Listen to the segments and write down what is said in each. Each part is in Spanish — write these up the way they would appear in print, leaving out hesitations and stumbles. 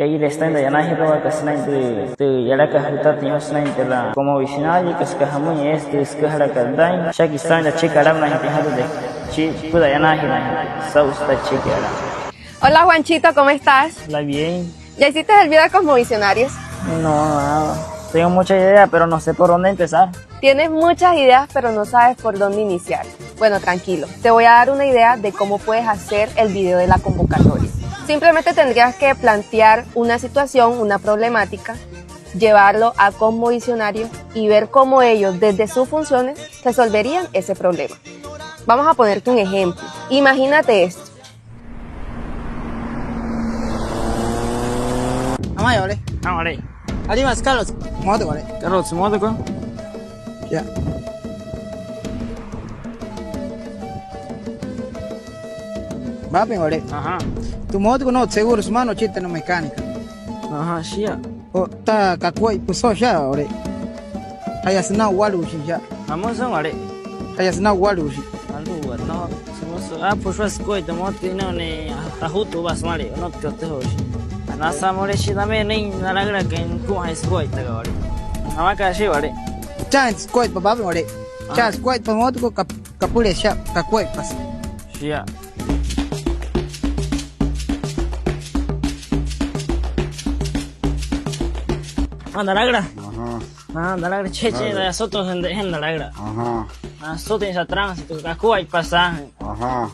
Kay está de Yanahiroa Casnain de Yaraka Hutati Hosnain de la como visionario que es que Hamuy es que Harakandain, Shaki está en la chica Arabna y de Chi, Puda Yanahina, Sausta Chica. Hola Juanchito, ¿cómo estás? Hola, bien. ¿Ya hiciste el video de Cosmovisionarios? No, nada. Tengo mucha idea, pero no sé por dónde empezar. Tienes muchas ideas, pero no sabes por dónde iniciar. Bueno, tranquilo. Te voy a dar una idea de cómo puedes hacer el video de la convocatoria. Simplemente tendrías que plantear una situación, una problemática, llevarlo a Cosmovisionarios y ver cómo ellos, desde sus funciones, resolverían ese problema. Vamos a ponerte un ejemplo. Imagínate esto. Amaya, ¿vale? Vale. Adiós, Carlos. ¿Cómo te vale? Carlos, ¿cómo con? Ya. Va bem, olha. Ajá. Tu moto no seguro, mano, chita no mecânica. Ajá, Shia. O tá kakoi, puso já, olha. Aí asina walu já. Vamos a ver. Aí asina walu. Algo, no. Somos pues vas coito, moti no ne ajuto vas male, no te hoje. Nasa more shi dame nem na lagra que en ku high school ta gore. Amaka shi vale. Chance koi pa bem, olha. Chance koi pa moto ko kapule já, kakoi pas. Shia. Anda lagra. Ajá, Anda lagra che da soto en la lagra. ajá, Soto en esa tránsito, ka ku hay pasaje. ajá.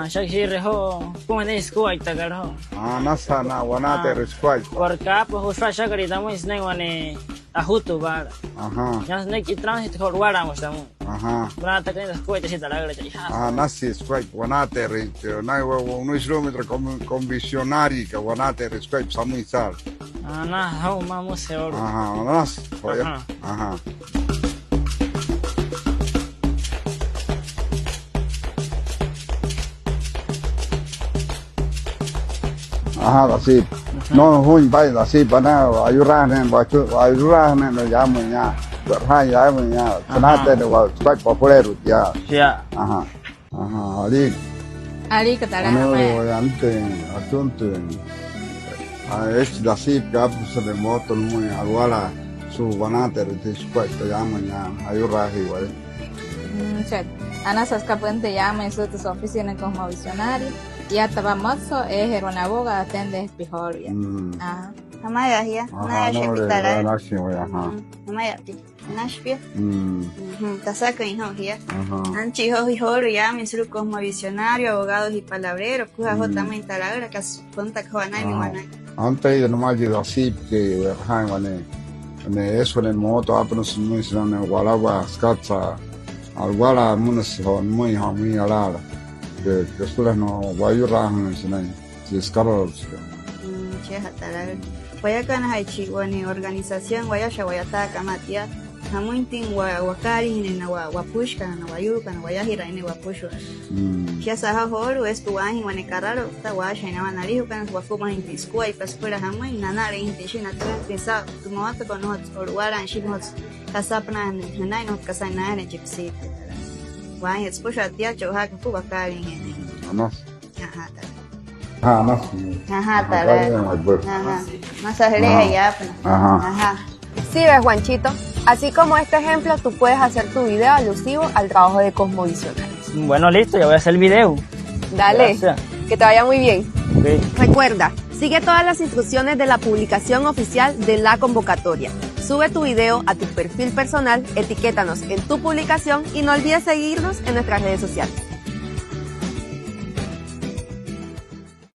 Shaki reho, como en school ta garo. Nasa na wanate resquad. Porque pues usha shakari damo isne wane ajuto bar. Ajá, Ya ne ki tránsito ko wara mo damo. ajá. Para ta que school te sita lagra cha. Nasi squad wanate na no kilometro convisionari ka wanate resquad samuisar. Na hau mamo se oro. Ajá, nas. Ajá. Ajá. Ajá, así. No, huy bay así para ayudarme, ayudarme no llamo ya. Berhai ya me ya. Sanate de wa squad popular ya. Ya. Ajá. Ajá, ali. Ali, ¿qué tal? Ano ante asunto. Es así que de moto muy aguala su banate de squad llamo ya. Ayudarme igual. Ana Sascapuente llama en sus oficinas en Cosmovisionario y hasta Bamozo es Heronaboga atende espijoria. Ajá. Amaya ya, Ajá, no le da la acción, ajá. Amaya ti, Nashville. Mm, Tasaka y ya. ajá. Anchijos y joro ya, mis Cosmovisionario, abogados y palabreros, cuja también talagra, que cuenta que van a ir. Antes de nomás llegó así que verán vale eso en el moto apenas muy se dan igualaba scatza alguala munas muy alada que suele no vayurahan en si escaros Cheja talagra. Vaya con Haichi, organización, Guayasha, Guayataca, Matia. Hamuintin wakari ni na wapushka na wayuka na wayahira ni wapushu. Kia saha horu es tu wahi wane kararo ta washa na wanarihu kan wakuma inti skua y pascuela hamuin na nare inti shina pensa tu mawata con hot orwara and shibhot kasapna na no kasai na ne chipsi. Wahi es pusha tia choha ku wakari ni. anas Ajá. anas Ajá, Ajá. Masaje ya. Ajá. Sí, ves, Juanchito. Así como este ejemplo, tú puedes hacer tu video alusivo al trabajo de Cosmovisionarios. Bueno, listo, ya voy a hacer el video. Dale, Gracias. que te vaya muy bien. Okay. Recuerda, sigue todas las instrucciones de la publicación oficial de la convocatoria. Sube tu video a tu perfil personal, etiquétanos en tu publicación y no olvides seguirnos en nuestras redes sociales.